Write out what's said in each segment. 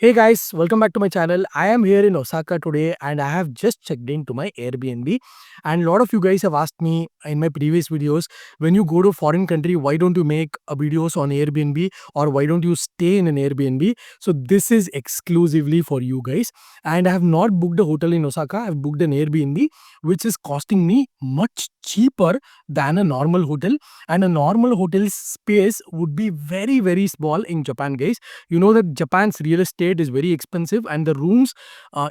Hey guys, welcome back to my channel. I am here in Osaka today and I have just checked into my Airbnb. And a lot of you guys have asked me in my previous videos, when you go to a foreign country, why don't you make videos on Airbnb or why don't you stay in an Airbnb? So this is exclusively for you guys. And I have not booked a hotel in Osaka. I've booked an Airbnb, which is costing me much cheaper than a normal hotel. And a normal hotel space would be very, very small in Japan, guys. You know that Japan's real estate is very expensive and the rooms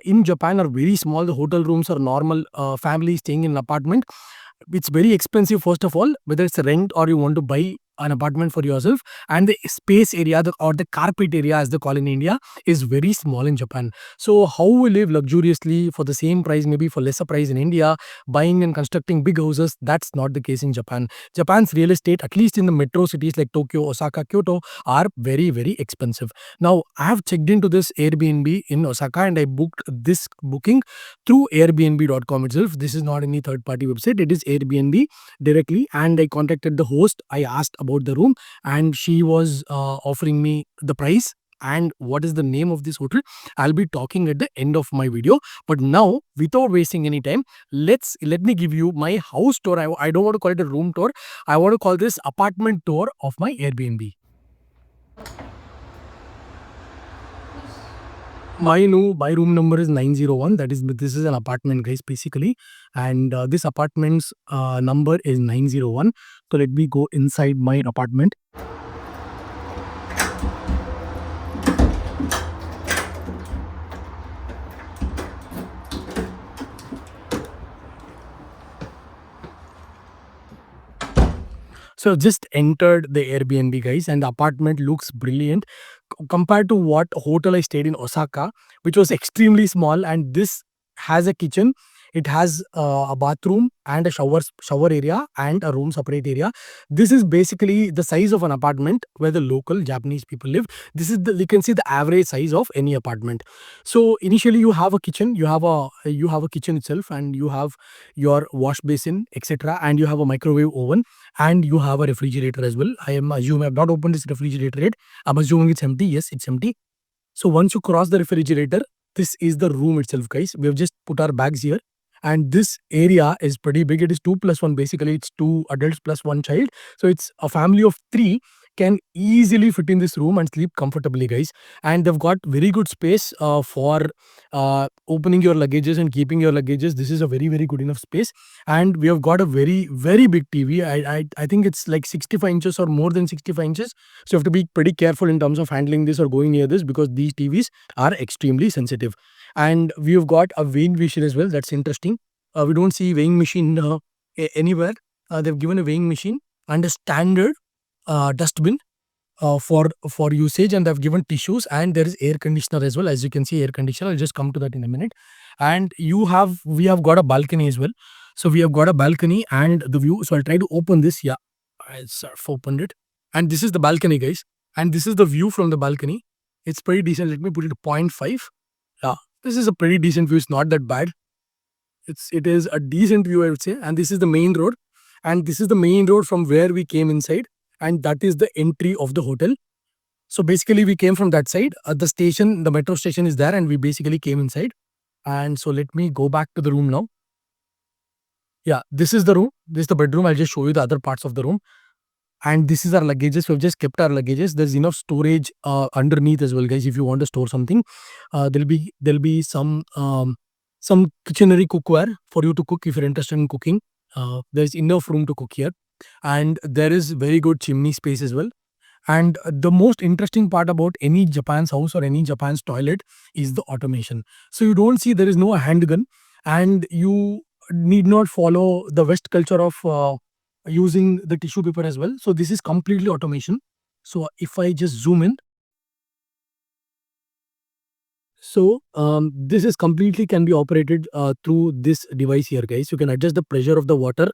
in Japan are very small. The hotel rooms are normal family staying in an apartment. It's very expensive, first of all, whether it's a rent or you want to buy an apartment for yourself. And the space area or the carpet area, as they call in India, is very small in Japan. So how we live luxuriously for the same price, maybe for lesser price in India, buying and constructing big houses, that's not the case in Japan. Japan's real estate, at least in the metro cities like Tokyo, Osaka, Kyoto, are very, very expensive. Now, I have checked into this Airbnb in Osaka and I booked this booking through Airbnb.com itself. This is not any third party website, it is Airbnb directly. And I contacted the host. I asked about the room and she was offering me the price and what is the name of this hotel. I'll be talking at the end of my video. But now, without wasting any time, let me give you my house tour. I don't want to call it a room tour. I want to call this apartment tour of my Airbnb. My room number is 901. This is an apartment, guys, basically. And this apartment's number is 901. So let me go inside my apartment. So just entered the Airbnb, guys, and the apartment looks brilliant compared to what hotel I stayed in Osaka, which was extremely small. And this has a kitchen. It has a bathroom and a shower area and a room separate area. This is basically the size of an apartment where the local Japanese people live. This is you can see the average size of any apartment. So initially you have a kitchen, you have a kitchen itself, and you have your wash basin, etc., and you have a microwave oven, and you have a refrigerator as well. I am assuming I have not opened this refrigerator yet. I'm assuming it's empty. Yes, it's empty. So once you cross the refrigerator, this is the room itself, guys. We have just put our bags here. And this area is pretty big. It is 2+1. Basically, it's two adults plus one child. So it's a family of three can easily fit in this room and sleep comfortably, guys. And they've got very good space for opening your luggages and keeping your luggages. This is a very, very good enough space. And we have got a very, very big TV. I think it's like 65 inches or more than 65 inches. So you have to be pretty careful in terms of handling this or going near this because these TVs are extremely sensitive. And we've got a weighing machine as well. That's interesting. We don't see weighing machine anywhere. They've given a weighing machine and a standard dustbin for usage, and they've given tissues, and there is air conditioner as well. As you can see, air conditioner. I'll just come to that in a minute. And we have got a balcony as well. So we have got a balcony and the view. So I'll try to open this. Yeah, I've opened it. And this is the balcony, guys. And this is the view from the balcony. It's pretty decent. Let me put it to 0.5. Yeah, this is a pretty decent view. It's not that bad. It is a decent view, I would say. And this is the main road. And this is the main road from where we came inside. And that is the entry of the hotel. So basically, we came from that side. The station, the metro station is there, and we basically came inside. And so let me go back to the room now. Yeah, this is the room. This is the bedroom. I'll just show you the other parts of the room. And this is our luggages. We've just kept our luggages. There's enough storage underneath as well, guys. If you want to store something, there'll be some kitchenary cookware for you to cook if you're interested in cooking. There's enough room to cook here, and there is very good chimney space as well. And the most interesting part about any Japan's house or any Japan's toilet is the automation. So you don't see there is no handgun, and you need not follow the West culture of using the tissue paper as well. So this is completely automation. So if I just zoom in, so this is completely can be operated through this device here, guys. You can adjust the pressure of the water,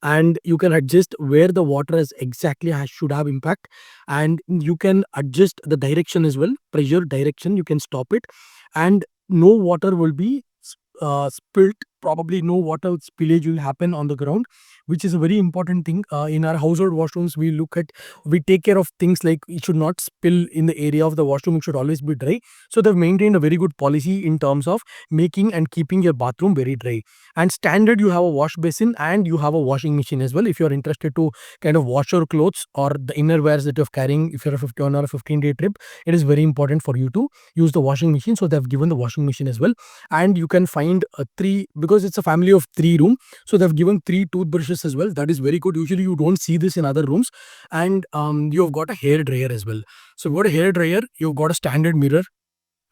and you can adjust where the water is exactly should have impact, and you can adjust the direction as well, pressure direction. You can stop it, and no water will be spilt. Probably no water spillage will happen on the ground which is a very important thing. In our household washrooms, we take care of things like it should not spill in the area of the washroom. It should always be dry. So they've maintained a very good policy in terms of making and keeping your bathroom very dry. And standard, you have a wash basin and you have a washing machine as well. If you're interested to kind of wash your clothes or the inner wears that you're carrying, if you're a 15 or a 15-day trip, it is very important for you to use the washing machine. So they've given the washing machine as well. And you can find three, because it's a family of 3 room, so they've given 3 toothbrushes as well. That is very good. Usually you don't see this in other rooms. And you've got a hair dryer as well. So you've got a hair dryer, you've got a standard mirror,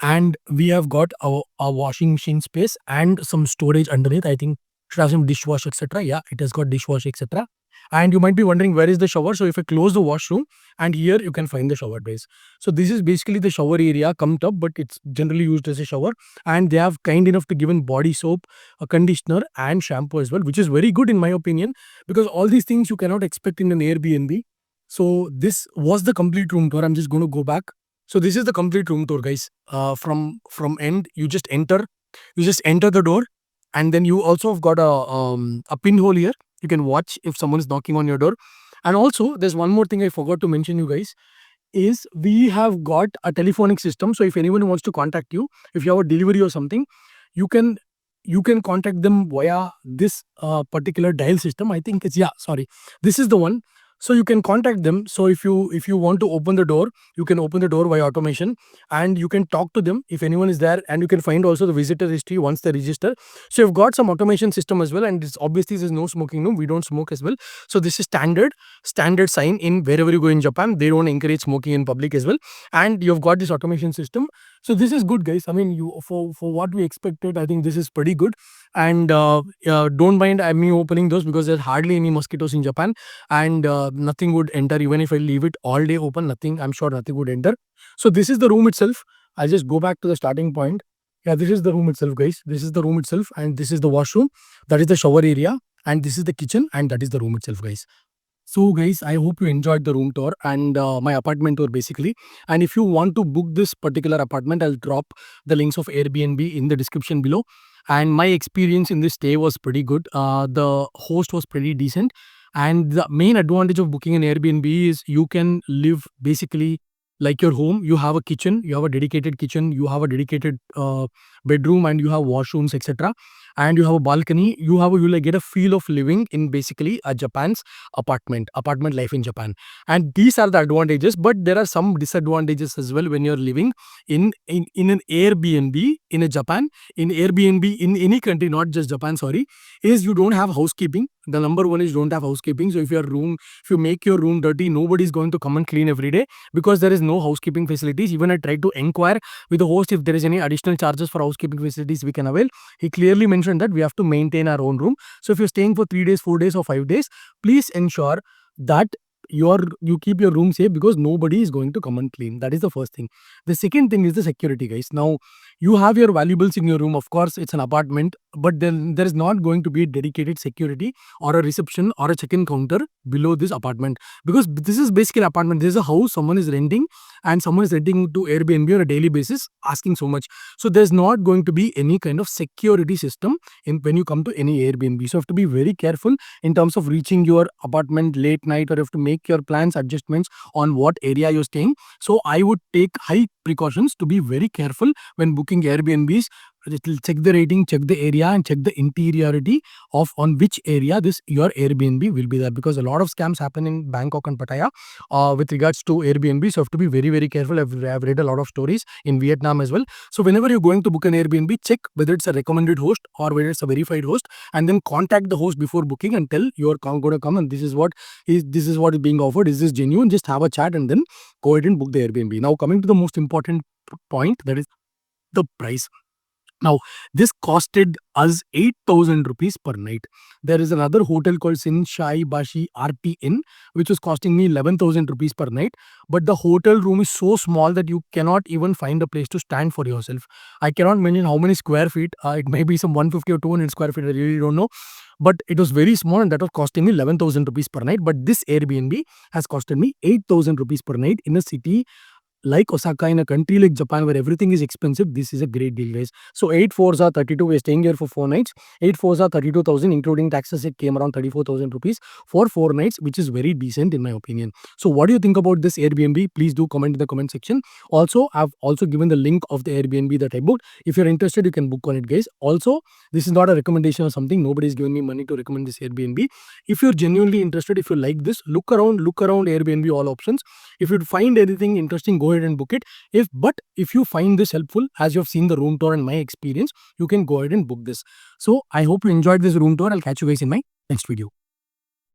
and we have got a washing machine space and some storage underneath. I think should have some dishwash, etc. Yeah, it has got dishwash, etc. And you might be wondering where is the shower. So if I close the washroom, and here you can find the shower base. So this is basically the shower area come up, but it's generally used as a shower. And they have kind enough to given body soap, a conditioner, and shampoo as well, which is very good in my opinion, because all these things you cannot expect in an Airbnb. So this was the complete room tour. I'm just going to go back. So this is the complete room tour, guys. From end, you just enter the door, and then you also have got a pinhole here. You can watch if someone is knocking on your door. And also, there's one more thing I forgot to mention, you guys, is we have got a telephonic system. So if anyone wants to contact you, if you have a delivery or something, you can contact them via this particular dial system. I think it's, yeah, sorry, this is the one. So you can contact them. So if you want to open the door, you can open the door via automation, and you can talk to them if anyone is there, and you can find also the visitor history once they register. So you've got some automation system as well, and it's obviously there's no smoking room. We don't smoke as well. So this is standard sign in wherever you go in Japan. They don't encourage smoking in public as well. And you've got this automation system. So this is good, guys. I mean, you for what we expected, I think this is pretty good. And don't mind me opening those, because there's hardly any mosquitoes in Japan, and nothing would enter. Even if I leave it all day open, I'm sure nothing would enter. So this is the room itself. I'll just go back to the starting point. Yeah, this is the room itself, guys. This is the room itself, and this is the washroom. That is the shower area, and this is the kitchen, and that is the room itself, guys. So guys, I hope you enjoyed the room tour and my apartment tour basically. And if you want to book this particular apartment, I'll drop the links of Airbnb in the description below. And my experience in this stay was pretty good. The host was pretty decent. And the main advantage of booking an Airbnb is you can live basically like your home. You have a kitchen, you have a dedicated kitchen, you have a dedicated bedroom, and you have washrooms, etc. And you have a balcony. You like get a feel of living in basically a Japan's apartment life in Japan. And these are the advantages, but there are some disadvantages as well when you're living in an Airbnb in a Japan. In Airbnb in any country, not just Japan, sorry, is you don't have housekeeping. The number one is you don't have housekeeping. So if you make your room dirty, nobody is going to come and clean every day, because there is no housekeeping facilities. Even I tried to inquire with the host if there is any additional charges for housekeeping facilities we can avail. He clearly mentioned that we have to maintain our own room. So if you're staying for 3 days, 4 days, or 5 days, please ensure that you keep your room safe, because nobody is going to come and clean. That is the first thing. The second thing is the security, guys. Now, you have your valuables in your room. Of course, it's an apartment, but then there is not going to be a dedicated security or a reception or a check-in counter below this apartment, because this is basically an apartment. This is a house someone is renting, and someone is renting to Airbnb on a daily basis, asking so much. So there's not going to be any kind of security system when you come to any Airbnb. So you have to be very careful in terms of reaching your apartment late night, or you have to make your plans adjustments on what area you're staying. So I would take high precautions to be very careful when booking Airbnbs. Check the rating, check the area, and check the interiority of on which area your Airbnb will be there, because a lot of scams happen in Bangkok and Pattaya with regards to Airbnb. So you have to be very, very careful. I've read a lot of stories in Vietnam as well. So whenever you're going to book an Airbnb, check whether it's a recommended host or whether it's a verified host, and then contact the host before booking and tell you're going to come and this is what is being offered. Is this genuine? Just have a chat and then go ahead and book the Airbnb. Now coming to the most important point, that is the price. Now, this costed us 8,000 rupees per night. There is another hotel called Shinsai Bashi RT Inn, which was costing me 11,000 rupees per night. But the hotel room is so small that you cannot even find a place to stand for yourself. I cannot mention how many square feet. It may be some 150 or 200 square feet. I really don't know. But it was very small, and that was costing me 11,000 rupees per night. But this Airbnb has costed me 8,000 rupees per night in a city like Osaka, in a country like Japan where everything is expensive, this is a great deal, guys. So 8 fours are 32. We're staying here for 4 nights. 8 fours are 32,000, including taxes. It came around 34,000 rupees for 4 nights, which is very decent in my opinion. So what do you think about this Airbnb? Please do comment in the comment section. Also, I've also given the link of the Airbnb that I booked. If you're interested, you can book on it, guys. Also, this is not a recommendation or something. Nobody's given me money to recommend this Airbnb. If you're genuinely interested, if you like this, look around Airbnb, all options. If you find anything interesting, go ahead and book it. If you find this helpful, as you have seen the room tour and my experience, you can go ahead and book this. So I hope you enjoyed this room tour. I'll catch you guys in my next video.